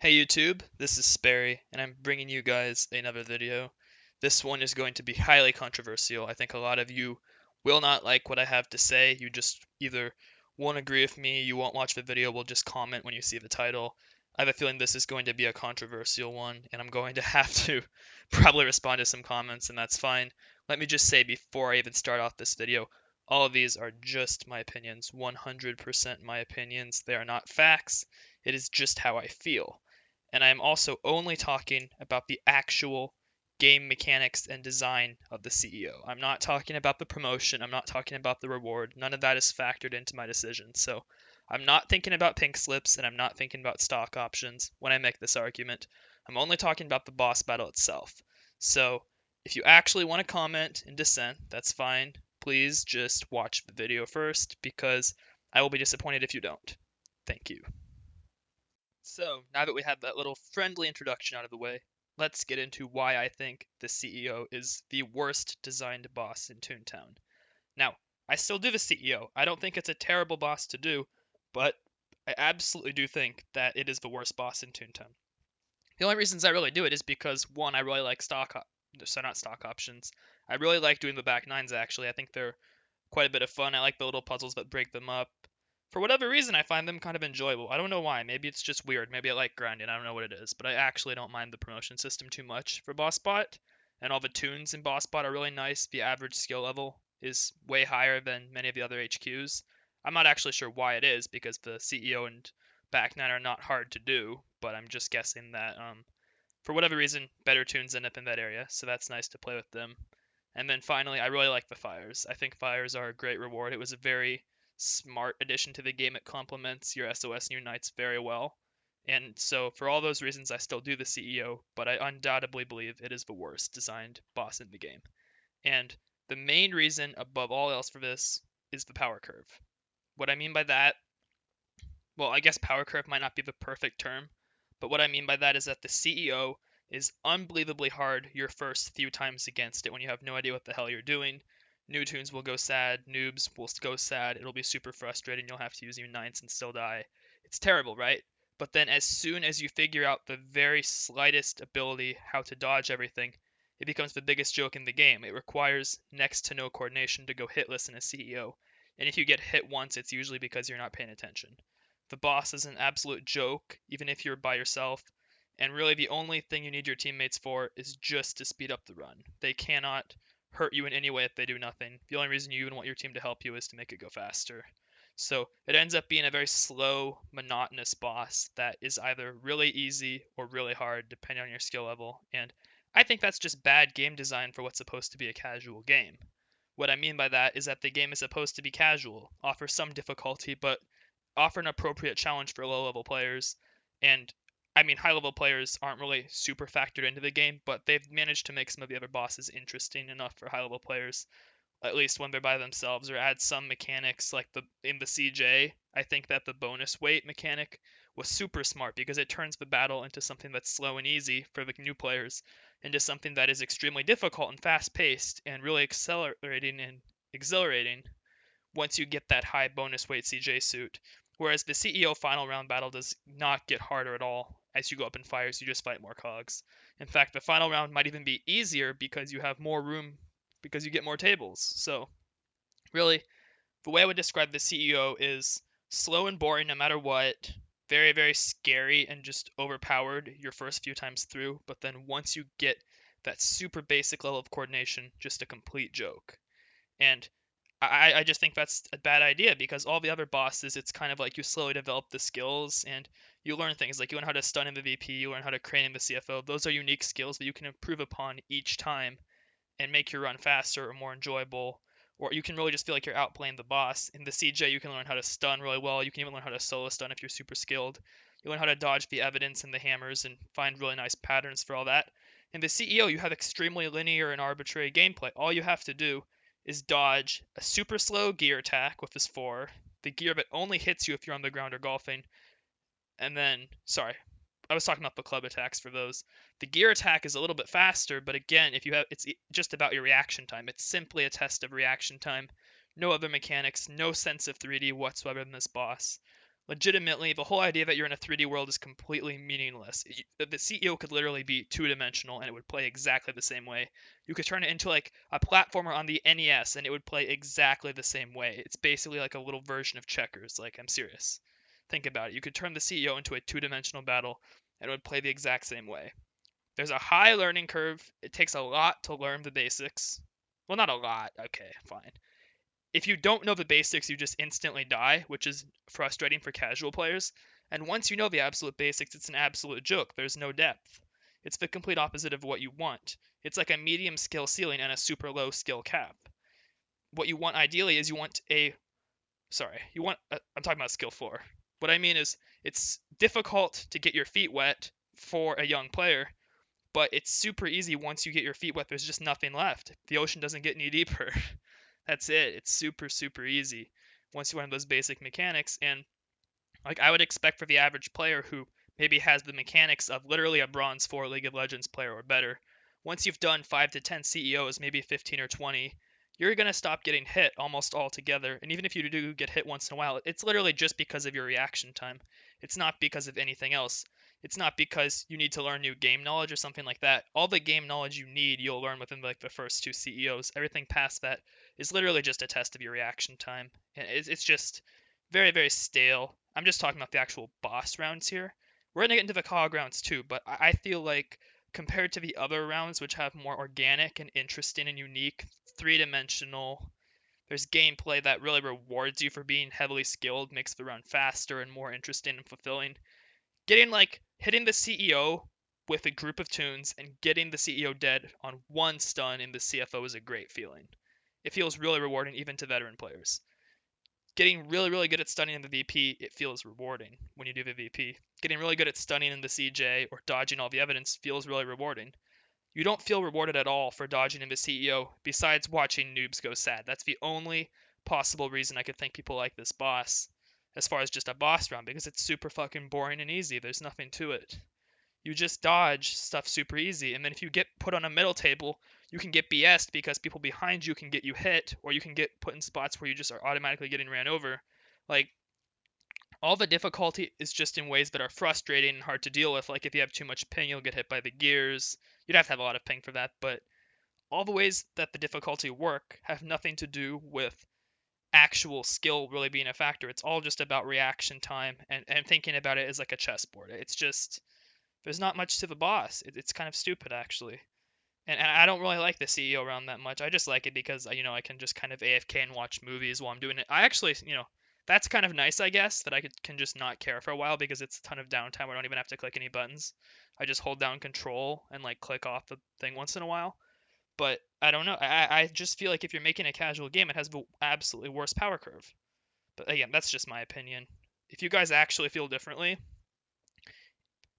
Hey YouTube, this is Sperry, and I'm bringing you guys another video. This one is going to be highly controversial. I think a lot of you will not like what I have to say. You just either won't agree with me, you won't watch the video, will just comment when you see the title. I have a feeling this is going to be a controversial one, and I'm going to have to probably respond to some comments, and that's fine. Let me just say before I even start off this video, all of these are just my opinions, 100% my opinions. They are not facts. It is just how I feel. And I am also only talking about the actual game mechanics and design of the CEO. I'm not talking about the promotion. I'm not talking about the reward. None of that is factored into my decision. So I'm not thinking about pink slips and I'm not thinking about stock options when I make this argument. I'm only talking about the boss battle itself. So if you actually want to comment in dissent, that's fine. Please just watch the video first because I will be disappointed if you don't. Thank you. So, now that we have that little friendly introduction out of the way, let's get into why I think the CEO is the worst designed boss in Toontown. Now, I still do the CEO. I don't think it's a terrible boss to do, but I absolutely do think that it is the worst boss in Toontown. The only reasons I really do it is because, one, I really like not stock options. I really like doing the back nines, actually. I think they're quite a bit of fun. I like the little puzzles that break them up. For whatever reason, I find them kind of enjoyable. I don't know why. Maybe it's just weird. Maybe I like grinding. I don't know what it is. But I actually don't mind the promotion system too much for Boss Bot. And all the tunes in Boss Bot are really nice. The average skill level is way higher than many of the other HQs. I'm not actually sure why it is, because the CEO and back nine are not hard to do. But I'm just guessing that for whatever reason, better tunes end up in that area. So that's nice to play with them. And then finally, I really like the fires. I think fires are a great reward. It was a very smart addition to the game. It complements your SOS and your knights very well. And so, for all those reasons, I still do the CEO, but I undoubtedly believe it is the worst designed boss in the game. And the main reason, above all else, for this is the power curve. What I mean by that, well, I guess power curve might not be the perfect term, but what I mean by that is that the CEO is unbelievably hard your first few times against it when you have no idea what the hell you're doing. New tunes will go sad, noobs will go sad, it'll be super frustrating, you'll have to use your ninths and still die. It's terrible, right? But then as soon as you figure out the very slightest ability how to dodge everything, it becomes the biggest joke in the game. It requires next to no coordination to go hitless in a CEO. And if you get hit once, it's usually because you're not paying attention. The boss is an absolute joke, even if you're by yourself. And really, the only thing you need your teammates for is just to speed up the run. They cannot hurt you in any way if they do nothing. The only reason you even want your team to help you is to make it go faster. So it ends up being a very slow, monotonous boss that is either really easy or really hard, depending on your skill level. And I think that's just bad game design for what's supposed to be a casual game. What I mean by that is that the game is supposed to be casual, offer some difficulty, but offer an appropriate challenge for low level players. And I mean, high level players aren't really super factored into the game, but they've managed to make some of the other bosses interesting enough for high level players, at least when they're by themselves, or add some mechanics like in the CJ. I think that the bonus weight mechanic was super smart because it turns the battle into something that's slow and easy for the new players into something that is extremely difficult and fast paced and really accelerating and exhilarating once you get that high bonus weight CJ suit. Whereas the CEO final round battle does not get harder at all. As you go up in fires, you just fight more cogs. In fact, the final round might even be easier because you have more room, because you get more tables. So, really, the way I would describe the CEO is slow and boring no matter what, very, very scary and just overpowered your first few times through, but then once you get that super basic level of coordination, just a complete joke. And I just think that's a bad idea because all the other bosses, it's kind of like you slowly develop the skills and you learn things like you learn how to stun in the VP, you learn how to crane in the CFO. Those are unique skills that you can improve upon each time and make your run faster or more enjoyable. Or you can really just feel like you're outplaying the boss. In the CJ, you can learn how to stun really well. You can even learn how to solo stun if you're super skilled. You learn how to dodge the evidence and the hammers and find really nice patterns for all that. In the CEO, you have extremely linear and arbitrary gameplay. All you have to do is dodge a super slow gear attack with this 4, the gear that only hits you if you're on the ground or golfing, and then, sorry, I was talking about the club attacks for those. The gear attack is a little bit faster, but again, if you have, it's just about your reaction time. It's simply a test of reaction time. No other mechanics, no sense of 3D whatsoever in this boss. Legitimately, the whole idea that you're in a 3D world is completely meaningless. The CEO could literally be two-dimensional and it would play exactly the same way. You could turn it into like a platformer on the NES and it would play exactly the same way. It's basically like a little version of checkers. Like, I'm serious. Think about it. You could turn the CEO into a two-dimensional battle and it would play the exact same way. There's a high learning curve. It takes a lot to learn the basics. Well, not a lot. Okay, fine. If you don't know the basics, you just instantly die, which is frustrating for casual players. And once you know the absolute basics, it's an absolute joke. There's no depth. It's the complete opposite of what you want. It's like a medium skill ceiling and a super low skill cap. What you want ideally is I'm talking about skill 4. What I mean is it's difficult to get your feet wet for a young player, but it's super easy once you get your feet wet. There's just nothing left. The ocean doesn't get any deeper. That's it. It's super, super easy once you learn those basic mechanics. And like I would expect for the average player who maybe has the mechanics of literally a bronze 4 League of Legends player or better, once you've done 5 to 10 CEOs, maybe 15 or 20, you're going to stop getting hit almost altogether. And even if you do get hit once in a while, it's literally just because of your reaction time. It's not because of anything else. It's not because you need to learn new game knowledge or something like that. All the game knowledge you need, you'll learn within like the first 2 CEOs. Everything past that is literally just a test of your reaction time. And it's just very, very stale. I'm just talking about the actual boss rounds here. We're going to get into the cog rounds too, but I feel like compared to the other rounds, which have more organic and interesting and unique, three-dimensional, there's gameplay that really rewards you for being heavily skilled, makes the round faster and more interesting and fulfilling. Hitting the CEO with a group of tunes and getting the CEO dead on one stun in the CFO is a great feeling. It feels really rewarding even to veteran players. Getting really, really good at stunning in the VP, it feels rewarding when you do the VP. Getting really good at stunning in the CJ or dodging all the evidence feels really rewarding. You don't feel rewarded at all for dodging in the CEO, besides watching noobs go sad. That's the only possible reason I could think people like this boss, as far as just a boss round, because it's super fucking boring and easy. There's nothing to it. You just dodge stuff super easy, and then if you get put on a middle table, you can get BS'd because people behind you can get you hit, or you can get put in spots where you just are automatically getting ran over. Like, all the difficulty is just in ways that are frustrating and hard to deal with. Like, if you have too much ping, you'll get hit by the gears. You'd have to have a lot of ping for that, but all the ways that the difficulty work have nothing to do with actual skill really being a factor. It's all just about reaction time and thinking about it as like a chessboard. It's just there's not much to the boss. It's kind of stupid actually. And I don't really like the CEO round that much. I just like it because I can just kind of AFK and watch movies while I'm doing it. I actually, that's kind of nice, I guess, that can just not care for a while because it's a ton of downtime. I don't even have to click any buttons. I just hold down control and like click off the thing once in a while. But I don't know. I just feel like if you're making a casual game, it has the absolutely worst power curve. But again, that's just my opinion. If you guys actually feel differently,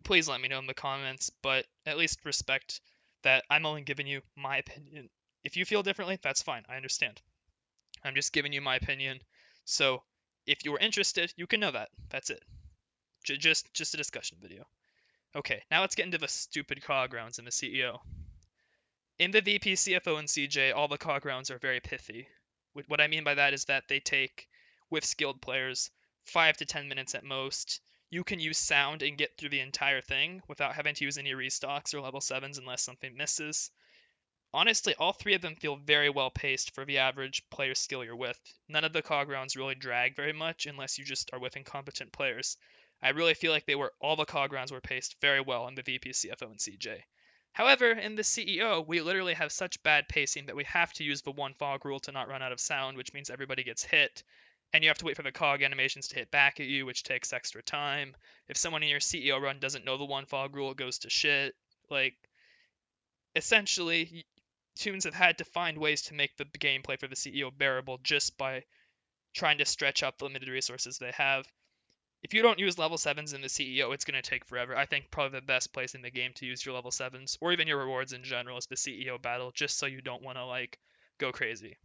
please let me know in the comments, but at least respect that I'm only giving you my opinion. If you feel differently, that's fine. I understand. I'm just giving you my opinion. So if you were interested, you can know that. That's it. Just a discussion video. Okay, now let's get into the stupid cog rounds in the CEO. In the VP, CFO, and CJ, all the cog rounds are very pithy. What I mean by that is that they take, with skilled players, 5 to 10 minutes at most. You can use sound and get through the entire thing without having to use any restocks or level 7s unless something misses. Honestly, all 3 of them feel very well paced for the average player skill you're with. None of the cog rounds really drag very much unless you just are with incompetent players. I really feel like all the cog rounds were paced very well in the VP, CFO, and CJ. However, in the CEO, we literally have such bad pacing that we have to use the one fog rule to not run out of sound, which means everybody gets hit, and you have to wait for the cog animations to hit back at you, which takes extra time. If someone in your CEO run doesn't know the one fog rule, it goes to shit. Like, essentially, Toons have had to find ways to make the gameplay for the CEO bearable just by trying to stretch out the limited resources they have. If you don't use level 7s in the CEO, it's going to take forever. I think probably the best place in the game to use your level 7s, or even your rewards in general, is the CEO battle, just so you don't want to, go crazy.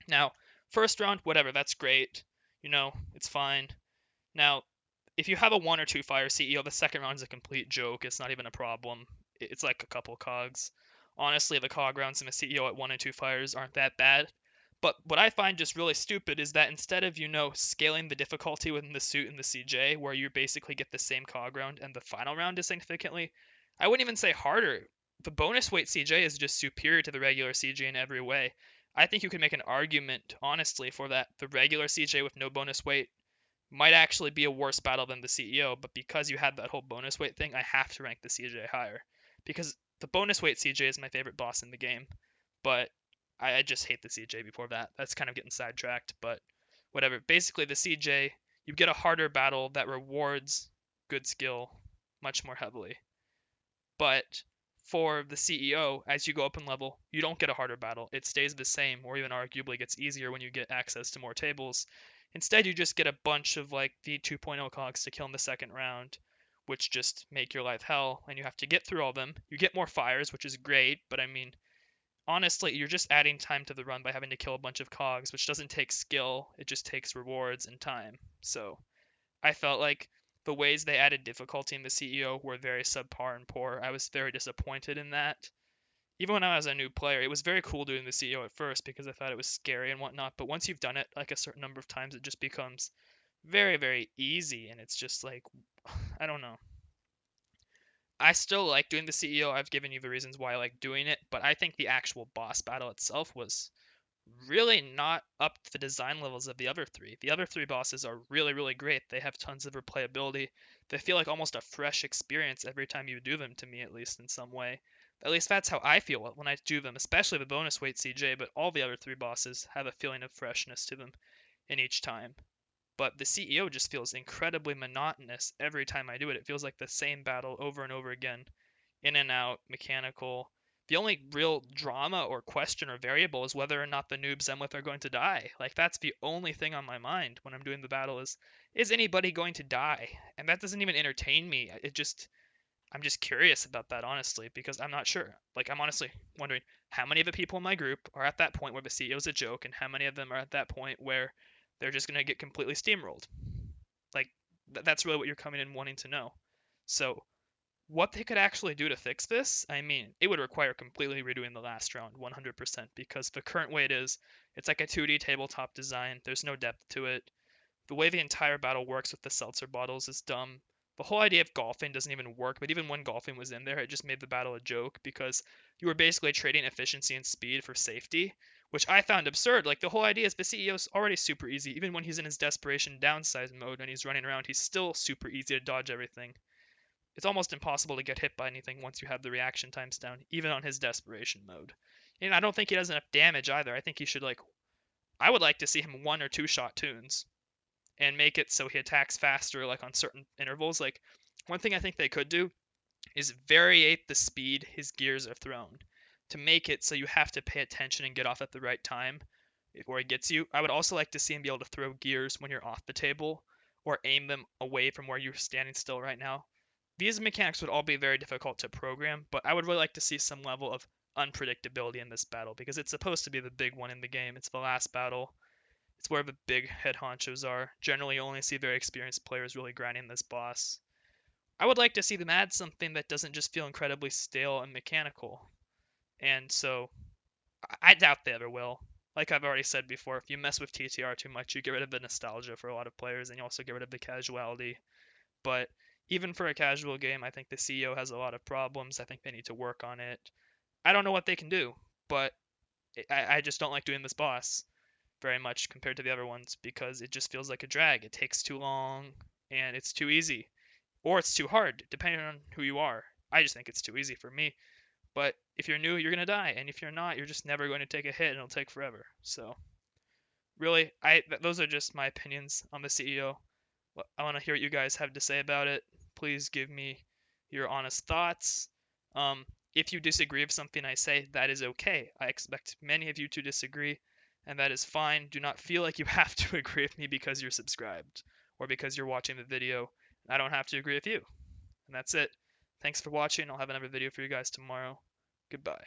Now, first round, whatever, that's great. It's fine. Now, if you have a 1 or 2 fire CEO, the second round is a complete joke. It's not even a problem. It's like a couple cogs. Honestly, the cog rounds in the CEO at 1 and 2 fires aren't that bad. But what I find just really stupid is that instead of, scaling the difficulty within the suit and the CJ, where you basically get the same cog round and the final round is significantly, I wouldn't even say harder. The bonus weight CJ is just superior to the regular CJ in every way. I think you could make an argument, honestly, for that the regular CJ with no bonus weight might actually be a worse battle than the CEO, but because you had that whole bonus weight thing, I have to rank the CJ higher. Because the bonus weight CJ is my favorite boss in the game, but I just hate the CJ before that. That's kind of getting sidetracked, but whatever. Basically, the CJ, you get a harder battle that rewards good skill much more heavily. But for the CEO, as you go up in level, you don't get a harder battle. It stays the same, or even arguably gets easier when you get access to more tables. Instead, you just get a bunch of like the 2.0 cogs to kill in the second round, which just make your life hell, and you have to get through all of them. You get more fires, which is great, but I mean, honestly, you're just adding time to the run by having to kill a bunch of cogs, which doesn't take skill, it just takes rewards and time. So I felt like the ways they added difficulty in the CEO were very subpar and poor. I was very disappointed in that. Even when I was a new player, it was very cool doing the CEO at first because I thought it was scary and whatnot. But once you've done it like a certain number of times, it just becomes very, very easy. And it's just like, I don't know. I still like doing the CEO. I've given you the reasons why I like doing it, but I think the actual boss battle itself was really not up to the design levels of the other three. The other three bosses are really, really great. They have tons of replayability. They feel like almost a fresh experience every time you do them, to me at least, in some way. At least that's how I feel when I do them, especially the bonus weight CJ, but all the other three bosses have a feeling of freshness to them in each time. But the CEO just feels incredibly monotonous every time I do it. It feels like the same battle over and over again, in and out, mechanical. The only real drama or question or variable is whether or not the noobs I'm with are going to die. Like that's the only thing on my mind when I'm doing the battle is anybody going to die? And that doesn't even entertain me. I'm just curious about that honestly because I'm not sure. Like I'm honestly wondering how many of the people in my group are at that point where the CEO is a joke and how many of them are at that point where they're just going to get completely steamrolled. Like that's really what you're coming in wanting to know. So what they could actually do to fix this, I mean, it would require completely redoing the last round 100% because the current way it is, it's like a 2D tabletop design. There's no depth to it. The way the entire battle works with the seltzer bottles is dumb. The whole idea of golfing doesn't even work, but even when golfing was in there, it just made the battle a joke because you were basically trading efficiency and speed for safety, which I found absurd. Like the whole idea is the CEO's already super easy. Even when he's in his desperation downsize mode and he's running around, he's still super easy to dodge everything. It's almost impossible to get hit by anything once you have the reaction times down, even on his desperation mode. And I don't think he does enough damage either. I think he should I would like to see him one or two shot tunes and make it so he attacks faster, like on certain intervals. Like one thing I think they could do is variate the speed his gears are thrown to make it so you have to pay attention and get off at the right time before he gets you. I would also like to see him be able to throw gears when you're off the table or aim them away from where you're standing still right now. These mechanics would all be very difficult to program, but I would really like to see some level of unpredictability in this battle because it's supposed to be the big one in the game. It's the last battle. It's where the big head honchos are. Generally, you only see very experienced players really grinding this boss. I would like to see them add something that doesn't just feel incredibly stale and mechanical. And so, I doubt they ever will. Like I've already said before, if you mess with TTR too much, you get rid of the nostalgia for a lot of players, and you also get rid of the casuality. But even for a casual game, I think the CEO has a lot of problems. I think they need to work on it. I don't know what they can do, but I just don't like doing this boss very much compared to the other ones because it just feels like a drag. It takes too long and it's too easy. Or it's too hard, depending on who you are. I just think it's too easy for me. But if you're new, you're going to die. And if you're not, you're just never going to take a hit and it'll take forever. So, really, those are just my opinions on the CEO. I want to hear what you guys have to say about it. Please give me your honest thoughts. If you disagree with something I say, that is okay. I expect many of you to disagree, and that is fine. Do not feel like you have to agree with me because you're subscribed or because you're watching the video. I don't have to agree with you. And that's it. Thanks for watching. I'll have another video for you guys tomorrow. Goodbye.